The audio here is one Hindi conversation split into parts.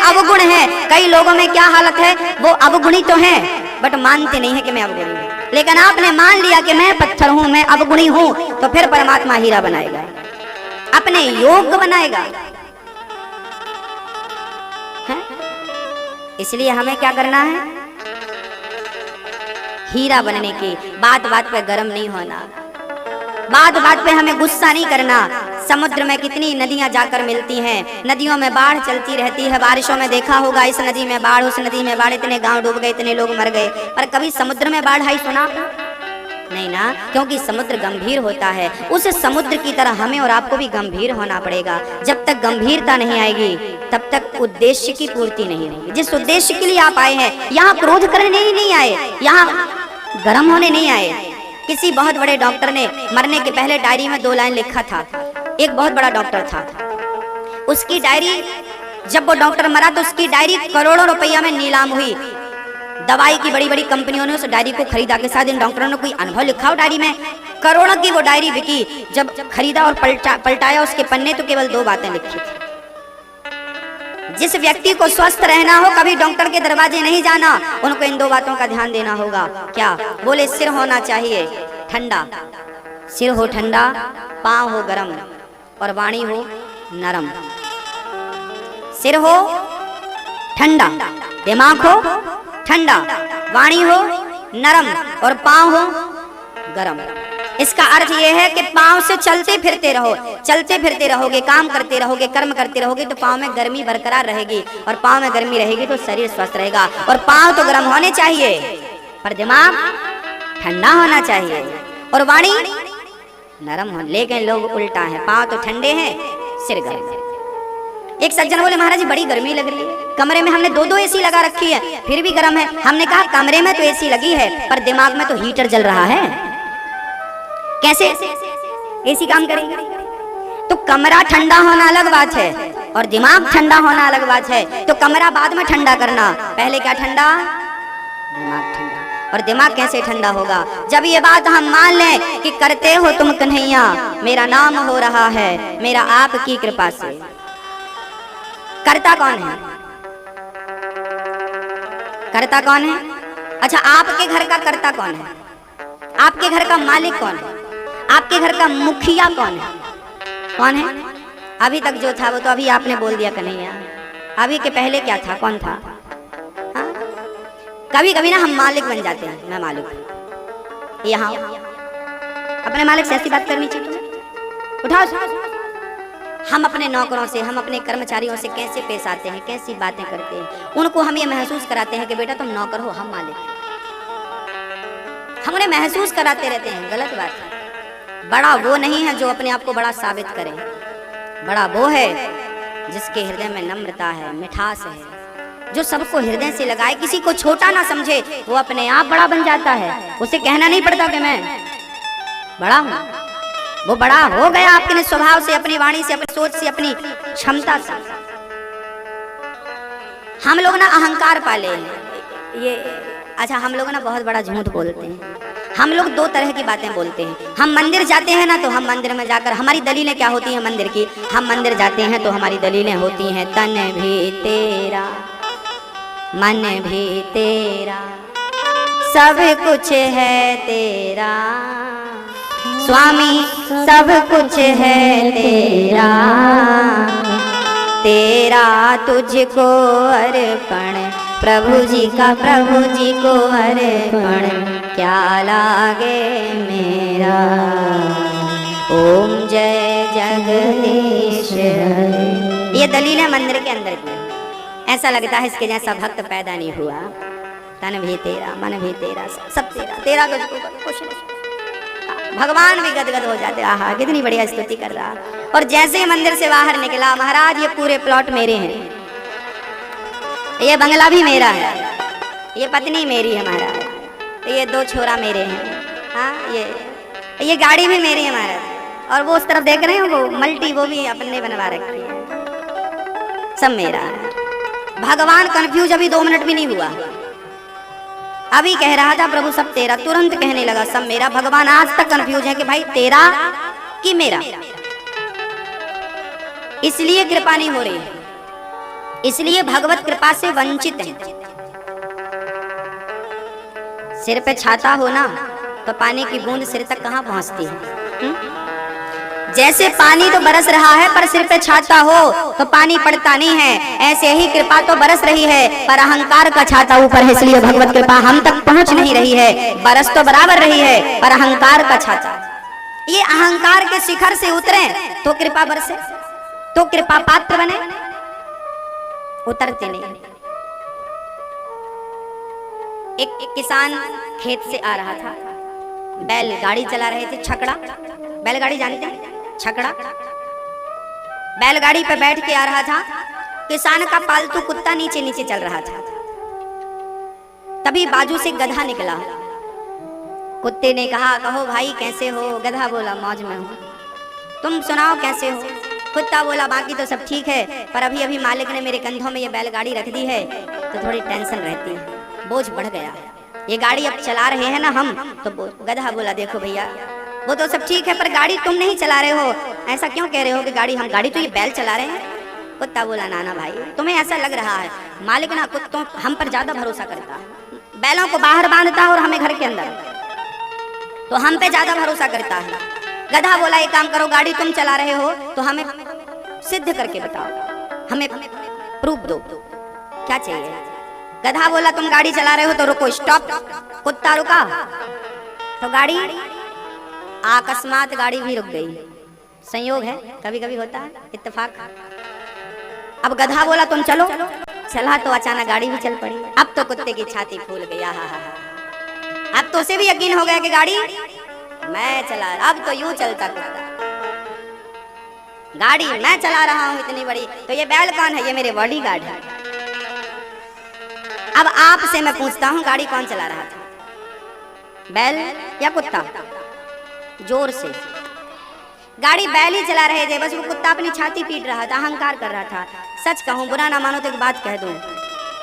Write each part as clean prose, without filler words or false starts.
अवगुण है। कई लोगों में क्या हालत है, वो अवगुणी तो हैं बट मानते नहीं है कि मैं अवगुणी हूं। लेकिन आपने मान लिया कि मैं पत्थर हूं, मैं अवगुणी हूं, तो फिर परमात्मा हीरा बनाएगा, अपने योग्य बनाएगा। है? इसलिए हमें क्या करना है, हीरा बनने की। बात बात पे गर्म नहीं होना, बात बात पे हमें गुस्सा नहीं करना। समुद्र में कितनी नदियां जाकर मिलती हैं, नदियों में बाढ़ चलती रहती है। बारिशों में देखा होगा, इस नदी में बाढ़, उस नदी में बाढ़, इतने गांव डूब गए, इतने लोग मर गए। पर कभी समुद्र में बाढ़ आई सुना नहीं ना, क्योंकि समुद्र गंभीर होता है। उस समुद्र की तरह हमें और आपको भी गंभीर होना पड़ेगा। जब तक गंभीरता नहीं आएगी तब तक उद्देश्य की पूर्ति नहीं होगी। जिस उद्देश्य के लिए आप आए हैं, यहाँ क्रोध करने ही नहीं आए, यहाँ गर्म होने नहीं आए। किसी बहुत बड़े डॉक्टर ने मरने के पहले डायरी में 2 लाइन लिखा था। एक बहुत बड़ा डॉक्टर था, उसकी डायरी, जब वो डॉक्टर मरा तो उसकी डायरी करोड़ों रुपया में नीलाम हुई। दवाई की बड़ी बड़ी कंपनियों ने उस डायरी को खरीदा के साथ इन डॉक्टरों ने कोई अनुभव लिखा हो डायरी में, करोड़ों की वो डायरी बिकी। जब खरीदा और पलटाया उसके पन्ने तो केवल 2 बातें लिखी थी। जिस व्यक्ति को स्वस्थ रहना हो, कभी डॉक्टर के दरवाजे नहीं जाना, उनको इन 2 बातों का ध्यान देना होगा। क्या बोले, सिर होना चाहिए ठंडा, सिर हो ठंडा, पांव हो गरम और वाणी हो नरम। सिर हो ठंडा, दिमाग हो ठंडा, वाणी हो नरम और पांव हो गरम। इसका अर्थ यह है कि पांव से चलते फिरते रहो, चलते फिरते रहोगे, काम करते रहोगे, कर्म करते रहोगे तो पांव में गर्मी बरकरार रहेगी, और पांव में गर्मी रहेगी तो शरीर स्वस्थ रहेगा। और पांव तो गर्म होने चाहिए पर दिमाग ठंडा होना चाहिए और वाणी नरम हो। लेकिन लोग उल्टा है, पांव तो ठंडे हैं, सिर गर्म है। एक सज्जन बोले, महाराज जी बड़ी गर्मी लग रही है, कमरे में हमने 2 एसी लगा रखी है फिर भी गर्म है। हमने कहा कमरे में तो एसी लगी है पर दिमाग में तो हीटर जल रहा है, कैसे एसी काम करेगी? तो कमरा ठंडा होना अलग बात है और दिमाग ठंडा होना अलग बात है। तो कमरा बाद में ठंडा करना, पहले क्या ठंडा, दिमाग ठंडा। और दिमाग कैसे ठंडा होगा? जब ये बात हम मान लें कि करते हो तुम कन्हैया, मेरा नाम हो रहा है मेरा आपकी कृपा से। करता कौन है? करता कौन है? अच्छा, आपके घर का करता कौन है? आपके घर का मालिक कौन है? आपके घर का मुखिया कौन है? कौन है? अभी तक जो था वो तो अभी आपने बोल दिया कन्हैया। अभी के पहले क्या था, कौन था? हाँ? कभी कभी ना हम मालिक बन जाते हैं, मैं मालिक हूं। यहाँ अपने मालिक से ऐसी बात करनी चाहिए। उठाओ, हम अपने नौकरों से, हम अपने कर्मचारियों से कैसे पेश आते हैं, कैसी बातें करते हैं, उनको हम ये महसूस कराते हैं कि बेटा तुम नौकर हो, हम मालिक हैं। हम उन्हें महसूस कराते रहते हैं, गलत बात है। बड़ा वो नहीं है जो अपने आप को बड़ा साबित करे, बड़ा वो है जिसके हृदय में नम्रता है, मिठास है, जो सबको हृदय से लगाए, किसी को छोटा ना समझे, वो अपने आप बड़ा बन जाता है। उसे कहना नहीं पड़ता कि मैं बड़ा हूं, वो बड़ा हो गया अपने स्वभाव से, अपनी वाणी से, अपनी सोच से, अपनी क्षमता से। हम लोग ना अहंकार पाले हैं ये। अच्छा, हम लोग ना बहुत बड़ा झूठ बोलते हैं। हम लोग 2 तरह की बातें बोलते हैं। हम मंदिर जाते हैं ना तो हम मंदिर में जाकर हमारी दलीलें क्या होती हैं मंदिर की, हम मंदिर जाते हैं तो हमारी दलीलें होती हैं तन भी तेरा, मन भी तेरा, सब कुछ है तेरा स्वामी, सब कुछ है तेरा, तेरा तुझको अर्पण, प्रभु जी का प्रभु जी को अर्पण, क्या लागे मेरा। ओम जय जगदीश। ये दलील है मंदिर के अंदर की। ऐसा लगता है इसके जैसा भक्त पैदा नहीं हुआ। तन भी तेरा, मन भी तेरा, सब तेरा, तेरा तुझको कुछ नहीं। भगवान भी गदगद हो जाते, आहा कितनी बढ़िया स्तुति कर रहा। और जैसे ही मंदिर से बाहर निकला, महाराज ये पूरे प्लॉट मेरे हैं, ये बंगला भी मेरा है, ये पत्नी मेरी है महाराज, ये 2 छोरा मेरे हैं, हाँ ये गाड़ी भी मेरी है महाराज। और वो उस तरफ देख रहे हो, वो मल्टी, वो भी अपने बनवा रखी है, सब मेरा है। भगवान कंफ्यूज अभी 2 मिनट भी नहीं हुआ, अभी कह रहा था प्रभु सब तेरा, तुरंत कहने लगा सब मेरा। भगवान आज तक कंफ्यूज है कि भाई तेरा कि मेरा। इसलिए कृपा नहीं हो रही है, इसलिए भगवत कृपा से वंचित हैं। सिर पे छाता हो ना तो पानी की बूंद सिर तक कहां पहुंचती है? जैसे पानी तो बरस रहा है पर सिर पे छाता हो तो पानी पड़ता नहीं है, ऐसे ही कृपा तो बरस रही है पर अहंकार का छाता ऊपर है, इसलिए भगवत कृपा हम तक पहुंच नहीं रही है। बरस तो बराबर रही है पर अहंकार का छाता, ये अहंकार के शिखर से उतरे तो कृपा बरसे, तो कृपा पात्र बने, उतरते नहीं। एक किसान खेत से आ रहा था, बैलगाड़ी चला रहे थे, छकड़ा, बैलगाड़ी जानते हैं? छकड़ा, बैलगाड़ी पे बैठ के आ रहा था। किसान का पालतू कुत्ता नीचे नीचे चल रहा था। तभी बाजू से गधा निकला। कुत्ते ने कहा, कहो भाई कैसे हो? गधा बोला, मौज में हूँ। तुम सुनाओ कैसे हो? कुत्ता बोला, बाकी तो सब ठीक है पर अभी अभी मालिक ने मेरे कंधों में ये बैलगाड़ी रख दी है तो थोड़ी टेंशन रहती है, बोझ बढ़ गया। ये गाड़ी अब चला रहे हैं ना हम तो गधा बोला, देखो भैया वो तो सब ठीक है पर गाड़ी तुम नहीं चला रहे हो, ऐसा क्यों कह रहे हो कि गाड़ी तो ये बैल चला रहे हैं। कुत्ता बोला, ना भाई तुम्हें ऐसा लग रहा है, मालिक ना कुत्तों हम पर ज्यादा भरोसा करता है, बैलों को बाहर बांधता है और हमें घर के अंदर, तो हम पे ज्यादा भरोसा करता है। गधा बोला, एक काम करो, गाड़ी तुम चला रहे हो तो हमें सिद्ध करके बताओ, हमें प्रूफ दो, क्या चाहिए? गधा बोला, तुम गाड़ी चला रहे हो तो रुको, स्टॉप। कुत्ता रुका तो गाड़ी, अकस्मात गाड़ी भी रुक गई। संयोग है, कभी कभी होता है इत्तेफाक। अब गधा बोला, तुम चलो, चला तो अचानक गाड़ी भी चल पड़ी। अब तो कुत्ते की छाती फूल गई, अब तो उसे भी यकीन हो गया कि गाड़ी मैं चला, अब तो यूं चलता कुत्ता, गाड़ी मैं चला रहा हूं इतनी बड़ी, तो ये बैल कौन है? ये मेरे बॉडीगार्ड है। अब आपसे मैं पूछता हूं, गाड़ी कौन चला रहा था, बैल या कुत्ता? जोर से। गाड़ी बैल ही चला रहे थे, बस वो कुत्ता अपनी छाती पीट रहा था, अहंकार कर रहा था। सच कहूं, बुरा ना मानो तो एक बात कह दूं,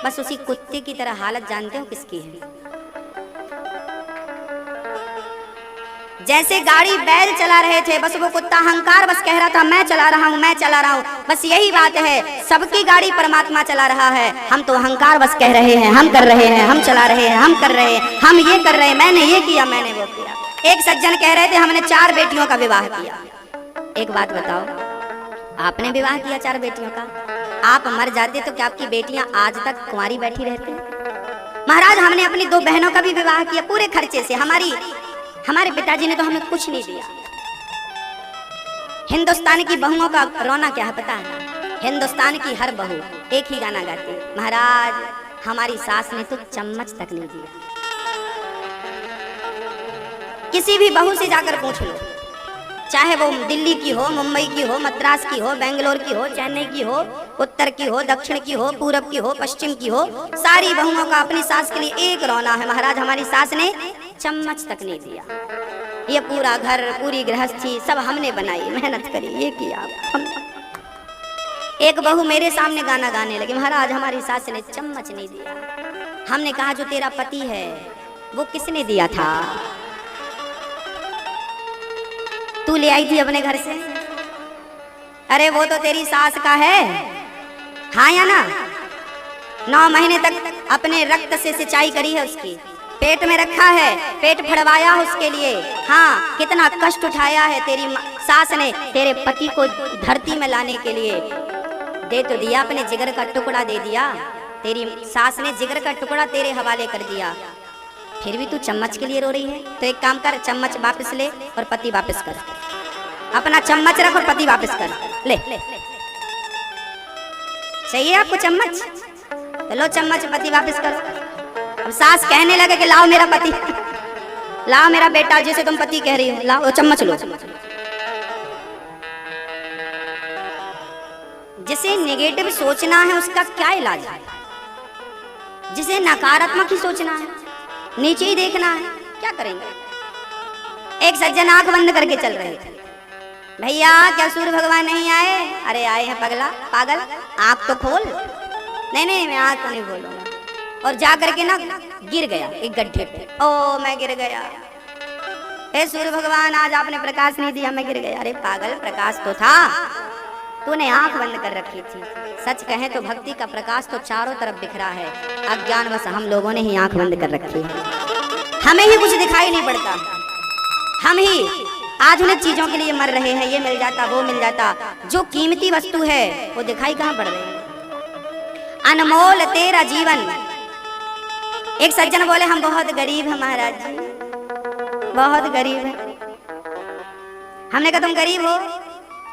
बस उसी कुत्ते की तरह हालत जानते हो किसकी है? जैसे गाड़ी बैल चला रहे थे, बस वो कुत्ता अहंकार बस कह रहा था, मैं चला रहा हूं, मैं चला रहा हूं। बस यही बात है, सबकी गाड़ी परमात्मा चला रहा है, हम तो अहंकार बस कह रहे हैं, हम कर रहे हैं, हम चला रहे हैं, हम कर रहे हैं, हम ये कर रहे हैं, मैंने ये किया, मैंने वो किया। एक सज्जन कह रहे थे, हमने 4 बेटियों का विवाह किया। एक बात बताओ, आपने विवाह किया 4 बेटियों का, आप मर जाते तो क्या आपकी बेटियां आज तक कुंवारी बैठी रहती? महाराज, हमने अपनी 2 बहनों का भी विवाह किया पूरे खर्चे से, हमारे पिताजी ने तो हमें कुछ नहीं दिया। हिंदुस्तान की बहुओं का रोना क्या है पता है? हिंदुस्तान की हर बहू एक ही गाना गाती है, महाराज हमारी सास ने तो चम्मच तक नहीं दिया। किसी भी बहू से जाकर पूछ लो, चाहे वो दिल्ली की हो, मुंबई की हो, मद्रास की हो, बेंगलोर की हो, चेन्नई की हो, उत्तर की हो, दक्षिण की हो, पूरब की हो, पश्चिम की हो, सारी बहुओं का अपनी सास के लिए एक रोना है, महाराज हमारी सास ने चम्मच तक नहीं दिया। ये पूरा घर, पूरी गृहस्थी सब हमने बनाई, मेहनत करी, ये किया हमने। एक बहू मेरे सामने गाना गाने लगी, महाराज हमारी सास ने चम्मच नहीं दिया। हमने कहा, जो तेरा पति है वो किसने दिया था? तू ले आई थी अपने घर से? अरे वो तो तेरी सास का है, हाँ या ना? 9 महीने तक अपने रक्त से सिंचाई करी है उसकी, पेट में रखा है, पेट फड़वाया उसके लिए, हाँ कितना कष्ट उठाया है तेरी सास ने तेरे पति को धरती में लाने के लिए। दे तो दिया, अपने जिगर का टुकड़ा दे दिया, तेरी सास ने जिगर का टुकड़ा तेरे हवाले कर दिया, फिर भी तू चम्मच के लिए रो रही है? तो एक काम कर, चम्मच वापस ले और पति वापस कर, अपना चम्मच रख और पति वापस कर ले। चाहिए आपको चम्मच? तो लो चम्मच, पति वापस करो। अब सास कहने लगे कि लाओ मेरा पति, लाओ मेरा बेटा जिसे तुम पति कह रही हो, लाओ चम्मच लो। जिसे नेगेटिव सोचना है उसका क्या इलाज है? जिसे नकारात्मक ही सोचना है, नीचे ही देखना है, क्या करेंगे? एक सज्जन आंख बंद करके चल रहे थे, भैया क्या सूर्य भगवान नहीं आए? अरे आए हैं पगला, पागल, आंख तो खोल। नहीं मैं आंख तो नहीं खोलूंगा। और जा करके ना गिर गया एक गड्ढे पे, ओ मैं गिर गया, हे सूर्य भगवान आज आपने प्रकाश नहीं दिया, मैं गिर गया। अरे पागल, प्रकाश तो था, तूने आंख बंद कर रखी थी। सच कहें तो भक्ति का प्रकाश तो चारों तरफ बिखरा है, अज्ञानवश हम लोगों ने ही आंख बंद कर रखी है। हमें ही कुछ दिखाई नहीं पड़ता, हम ही आधुनिक चीजों के लिए मर रहे हैं। ये मिल जाता, वो मिल जाता, जो कीमती वस्तु है वो दिखाई कहाँ पड़ रही है। अनमोल तेरा जीवन। एक सज्जन बोले हम बहुत गरीब हैं महाराज जी, बहुत गरीब हैं। हमने कहा तुम गरीब हो?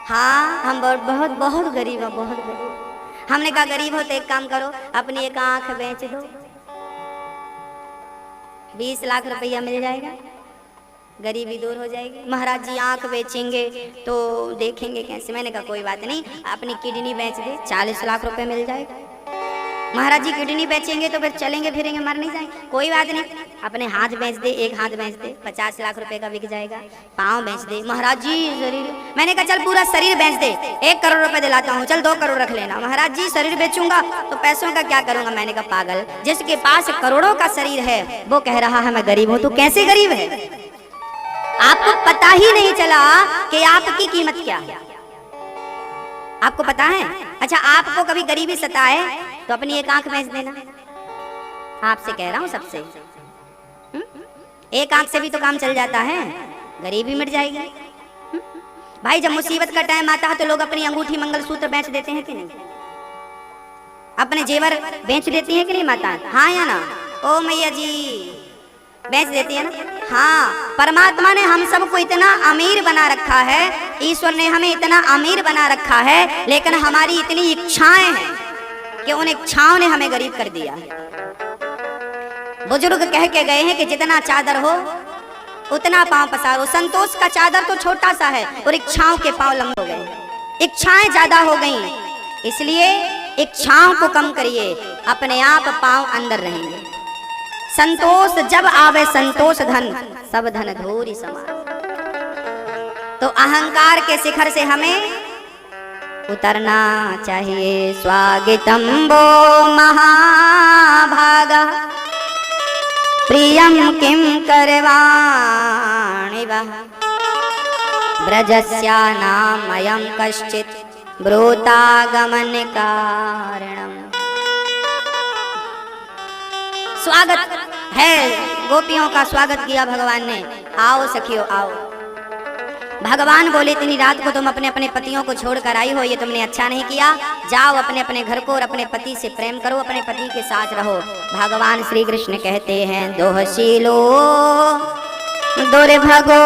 हाँ हम बहुत बहुत गरीब हो, बहुत गरीब। हमने कहा गरीब हो तो एक काम करो, अपनी एक आंख बेच दो, 20 लाख रुपया मिल जाएगा, गरीबी दूर हो जाएगी। महाराज जी आंख बेचेंगे तो देखेंगे कैसे? मैंने कहा कोई बात नहीं, अपनी किडनी बेच दे, 40 लाख रुपए मिल जाएगा। महाराज जी किडनी बेचेंगे तो फिर चलेंगे फिरेंगे, मर नहीं जाएंगे। कोई बात नहीं, अपने हाथ बेच दे, एक हाथ बेच दे, 50 लाख रुपए का बिक जाएगा। पाँव बेच दे। महाराज जी शरीर, मैंने कहा चल पूरा शरीर बेच दे, 1 करोड़ रुपए दिलाता हूँ, चल 2 करोड़ रख लेना। महाराज जी शरीर बेचूंगा तो पैसों का क्या करूंगा? मैंने कहा पागल, जिसके पास करोड़ों का शरीर है वो कह रहा है मैं गरीब हूँ, तो कैसे गरीब है? आपको पता ही नहीं चला कि आपकी कीमत क्या है। आपको पता है? अच्छा आपको कभी गरीबी सताए तो अपनी एक आंख बेच देना। आपसे कह रहा हूं सबसे, एक आंख से भी तो काम चल जाता है, गरीबी मिट जाएगी। भाई जब मुसीबत का टाइम आता है तो लोग अपनी अंगूठी मंगलसूत्र बेच देते हैं कि नहीं? अपने जेवर बेच देती हैं कि नहीं माता? हाँ या ना? ओ मैया जी बेच देती है ना? हाँ, परमात्मा ने हम सबको इतना अमीर बना रखा है, ईश्वर ने हमें इतना अमीर बना रखा है, लेकिन हमारी इतनी इच्छाएं हैं कि उन इच्छाओं ने हमें गरीब कर दिया। बुजुर्ग कह के गए हैं कि जितना चादर हो उतना पांव पसारो। संतोष का चादर तो छोटा सा है और इच्छाओं के पांव लंबे हो गए, इच्छाएं ज्यादा हो गई, इसलिए इच्छाओं को कम करिए, अपने आप पांव अंदर रहेंगे। संतोष जब आवे संतोष धन, सब धन धूरी समान। तो अहंकार के शिखर से हमें उतरना चाहिए। स्वागतम वो महाभागा प्रियम किम करवाणि वः ब्रजस्यानामयं कश्चित् ब्रूतागमन कारणम। स्वागत है, गोपियों का स्वागत किया भगवान ने। आओ सखियो आओ। भगवान बोले इतनी रात को तुम अपने अपने पतियों को छोड़कर आई हो, ये तुमने अच्छा नहीं किया। जाओ अपने अपने घर को और अपने पति से प्रेम करो, अपने पति के साथ रहो। भगवान श्री कृष्ण कहते हैं दोहशीलो दुर्भगो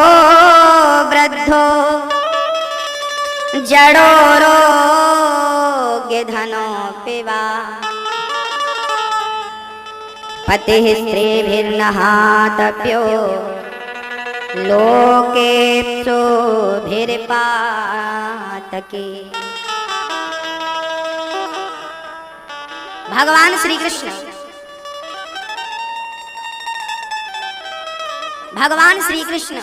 वृद्धो जड़ो रोग्य धनो पिवा पति स्त्रीभिर्नहातप्यो लोकेप्सोभिर्पातके। भगवान श्री कृष्ण, भगवान श्री कृष्ण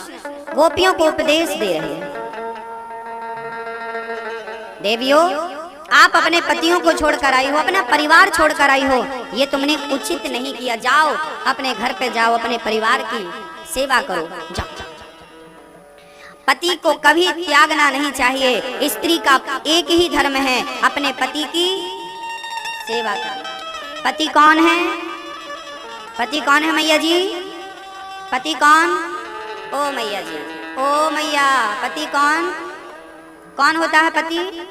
गोपियों को उपदेश दे रहे हैं। देवियों, आप अपने पतियों को छोड़कर आई हो, अपना परिवार छोड़कर आई हो, ये तुमने उचित नहीं किया। जाओ अपने घर पे जाओ, अपने परिवार की सेवा करो। जाओ। पति को कभी त्यागना नहीं चाहिए। स्त्री का एक ही धर्म है, अपने पति की सेवा करना। पति कौन है? पति कौन है मैया जी? पति कौन? ओ मैया जी, ओ मैया, पति कौन? कौन होता है पति?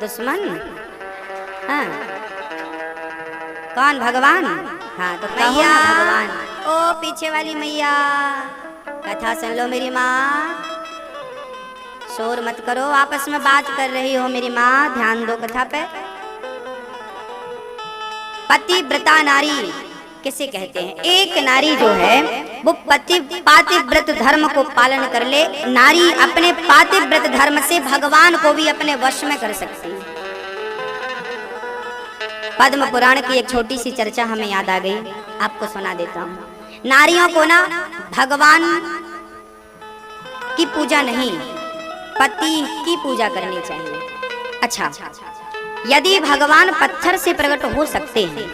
दुश्मन? हाँ। कौन? भगवान? हाँ तो मैया भगवान। ओ पीछे वाली मैया, कथा सुन लो मेरी माँ, शोर मत करो, आपस में बात कर रही हो मेरी माँ, ध्यान दो कथा पे। पतिव्रता नारी किसे कहते हैं? एक नारी जो है वो पातिव्रत धर्म को पालन कर ले, नारी अपने पातिव्रत धर्म से भगवान को भी अपने वश में कर सकती है। पद्म पुराण की एक छोटी सी चर्चा हमें याद आ गई, आपको सुना देता हूँ। नारियों को ना भगवान की पूजा नहीं, पति की पूजा करनी चाहिए। अच्छा, यदि भगवान पत्थर से प्रकट हो सकते हैं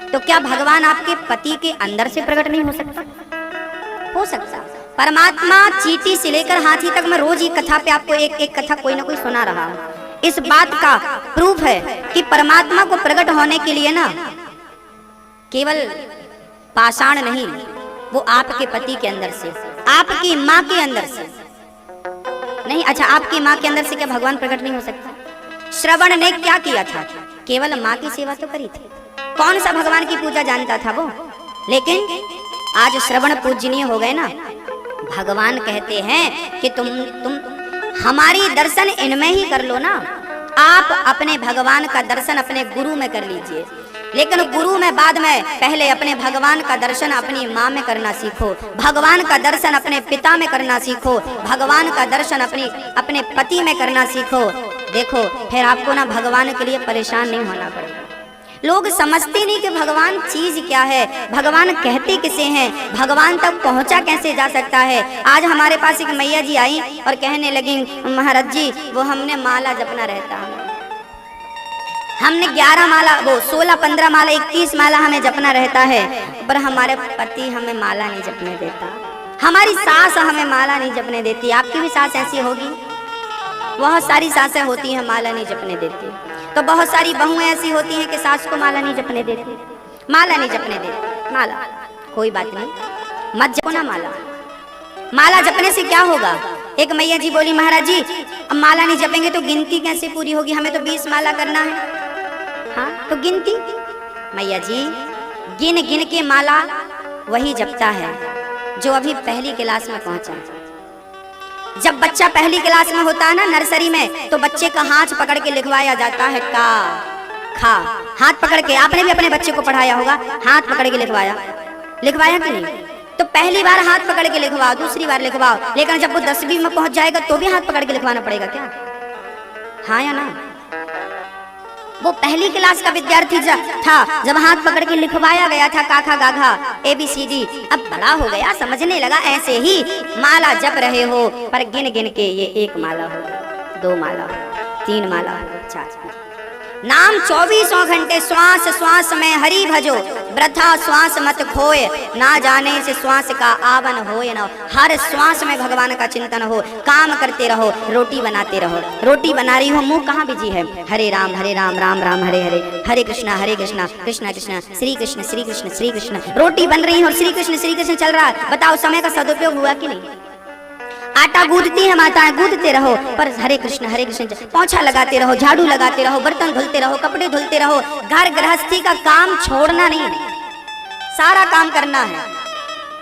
तो क्या भगवान आपके पति के अंदर से प्रकट नहीं हो सकता? हो सकता। परमात्मा चींटी से लेकर हाथी तक, मैं रोज ये कथा पे आपको एक एक कथा कोई ना कोई सुना रहा हूं। इस बात का प्रूफ है कि परमात्मा को प्रकट होने के लिए ना केवल पाषाण नहीं, वो आपके पति के अंदर से, आपकी माँ के अंदर से नहीं। अच्छा, आपकी माँ के अंदर से क्या भगवान प्रकट नहीं हो सकता? श्रवण ने क्या किया था? केवल माँ की सेवा तो करी थी। कौन सा भगवान की पूजा जानता था वो? लेकिन आज श्रवण पूजनीय हो गए ना। भगवान कहते हैं कि तुम हमारी दर्शन इनमें ही कर लो ना। आप अपने भगवान का दर्शन अपने गुरु में कर लीजिए, लेकिन गुरु में बाद में, पहले अपने भगवान का दर्शन अपनी माँ में करना सीखो, भगवान का दर्शन अपने पिता में करना सीखो, भगवान का दर्शन अपने पति में करना सीखो। देखो, फिर आपको ना भगवान के लिए परेशान नहीं होना पड़ेगा। लोग समझते नहीं कि भगवान चीज क्या है, भगवान कहते किसे हैं, भगवान तक पहुंचा कैसे जा सकता है। आज हमारे पास एक मैया जी आई और कहने लगी, महाराज जी वो हमने माला जपना रहता है, हमने 11 माला, वो 16, 15 माला, 21 माला हमें जपना रहता है, पर हमारे पति हमें माला नहीं जपने देता, हमारी सास हमें माला नहीं जपने देती। आपकी भी सास ऐसी होगी, बहुत सारी सासें होती हैं माला नहीं जपने देती, तो बहुत सारी बहुएं ऐसी होती हैं कि सास को माला नहीं जपने देती, माला नहीं जपने देती। माला कोई बात नहीं, मत जपो ना माला। माला जपने से क्या होगा? एक मैया जी बोली, महाराज जी अब माला नहीं जपेंगे तो गिनती कैसे पूरी होगी, हमें तो 20 माला करना है। हाँ तो गिनती, मैया जी गिन गिन के माला वही जपता है जो अभी पहली क्लास में पहुंचा। जब बच्चा पहली क्लास में होता है ना, नर्सरी में, तो बच्चे का हाथ पकड़ के लिखवाया जाता है का खा, हाथ पकड़ के। आपने भी अपने बच्चे को पढ़ाया होगा, हाथ पकड़ के लिखवाया कि नहीं? तो पहली बार हाथ पकड़ के लिखवाओ, दूसरी बार लिखवाओ, लेकिन जब वो 10वीं में पहुंच जाएगा तो भी हाथ पकड़ के लिखवाना पड़ेगा क्या? हाँ या ना? वो पहली क्लास का विद्यार्थी था जब हाथ पकड़ के लिखवाया गया था काखा गाघा ABCD। अब बड़ा हो गया, समझने लगा। ऐसे ही माला जप रहे हो, पर गिन गिन के ये 1 माला हो, 2 माला हो, 3 माला हो, 4। नाम 24 घंटे श्वास श्वास में हरि भजो, वृथा श्वास मत खोए, ना जाने से श्वास का आवन होए न। हर श्वास में भगवान का चिंतन हो, काम करते रहो, रोटी बनाते रहो। रोटी बना रही हो, मुंह कहाँ बिजी है? हरे राम राम राम हरे हरे, हरे कृष्णा कृष्णा कृष्णा श्री कृष्ण श्री कृष्ण। रोटी बन रही हो, श्री कृष्ण चल रहा है। बताओ समय का सदुपयोग हुआ कि नहीं? आटा गूंदती है माताएं, गूंदते रहो, पर हरे कृष्ण पोंछा लगाते रहो, झाड़ू लगाते रहो, बर्तन धुलते रहो, कपड़े धुलते रहो। घर गृहस्थी का काम छोड़ना नहीं, सारा काम करना है,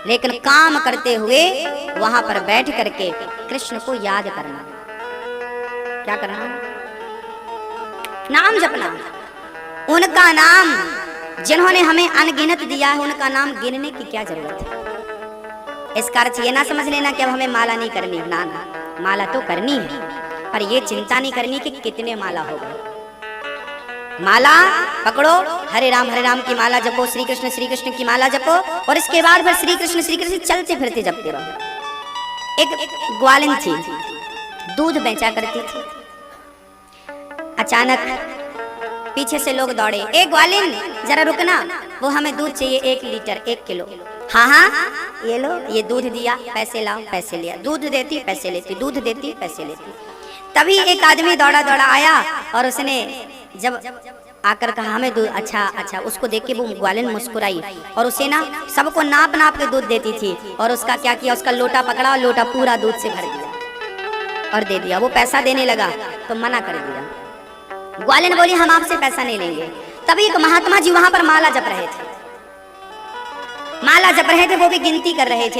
लेकिन काम करते हुए वहां पर बैठ करके कृष्ण को याद करना। क्या करना? नाम जपना। उनका नाम जिन्होंने हमें अनगिनत दिया है, उनका नाम गिनने की क्या जरूरत है? इसका अर्थ ये ना समझ लेना कि अब हमें माला नहीं करनी। ना ना, माला तो करनी है, पर ये चिंता नहीं करनी कि कितने माला हो गए। माला पकड़ो, हरे राम की माला जपो, श्री कृष्ण की माला जपो, और इसके बाद फिर श्री कृष्ण चलते फिरते जपते रहो। एक ग्वालिन थी, दूध बेचा करती थी। अचानक पीछे से लोग दौड़े, ए ग्वालिन जरा रुकना, वो हमें दूध चाहिए 1 लीटर 1 किलो। हाँ ये लो, ये दूध दिया, पैसे लाओ, पैसे लिया, दूध देती पैसे लेती, दूध देती पैसे लेती। तभी एक आदमी दौड़ा आया और उसने जब आकर कहा हमें दूध, अच्छा। उसको देख के वो ग्वालिन मुस्कुराई और उसे ना सबको नाप के दूध देती थी। और उसका क्या किया, उसका लोटा पकड़ा और लोटा पूरा दूध से भर दिया और दे दिया। वो पैसा देने लगा तो मना कर दिया। ग्वालिन बोली हम आपसे पैसा नहीं लेंगे। तभी एक महात्मा जी वहां पर माला जप रहे थे, वो भी गिनती कर रहे थे।